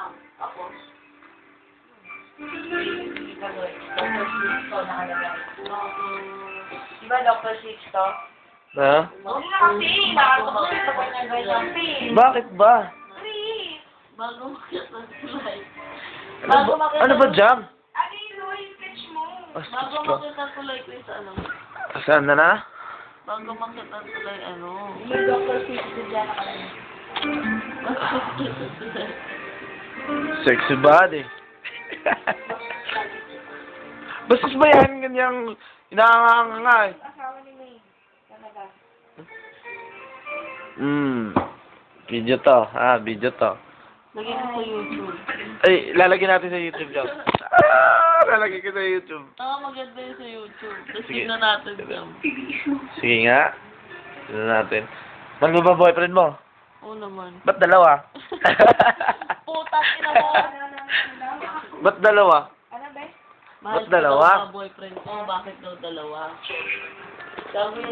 lang. Tapos, Dr. Sixto nakalagay. Diba Dr. Sixto? Ha? Huwag na kasi, nakakapagod sa kanya ganyan. Please. Bakit ba? Please. Bago makita ng tulay. Ano ba jam? Ano yung Louis speech mo? Bago makita ng tulay ko yung sa ano. Saan na na? Bago makita ng tulay, ano. Yung Dr. Sixto dyan nakalagay. Bago makita ng tulay. Sexy body. Bastos ba yan? Ganyang inaanganga nga eh. Asawa ni May. Talaga. Video to. Video to. Lagyan ko sa YouTube. Ay, lalagyan natin sa YouTube jam. Lalagyan ko sa YouTube. Maganda yun sa YouTube. Tapos Sige. tignan natin jam. Sige nga. Tignan natin. Ano ba boyfriend mo? Oo naman. Ba't dalawa? Putang ina mo! Ba't dalawa? Ano ba? Mahal Ba't dalawa? ko daw mga boyfriend ko. Bakit daw dalawa? Sabi,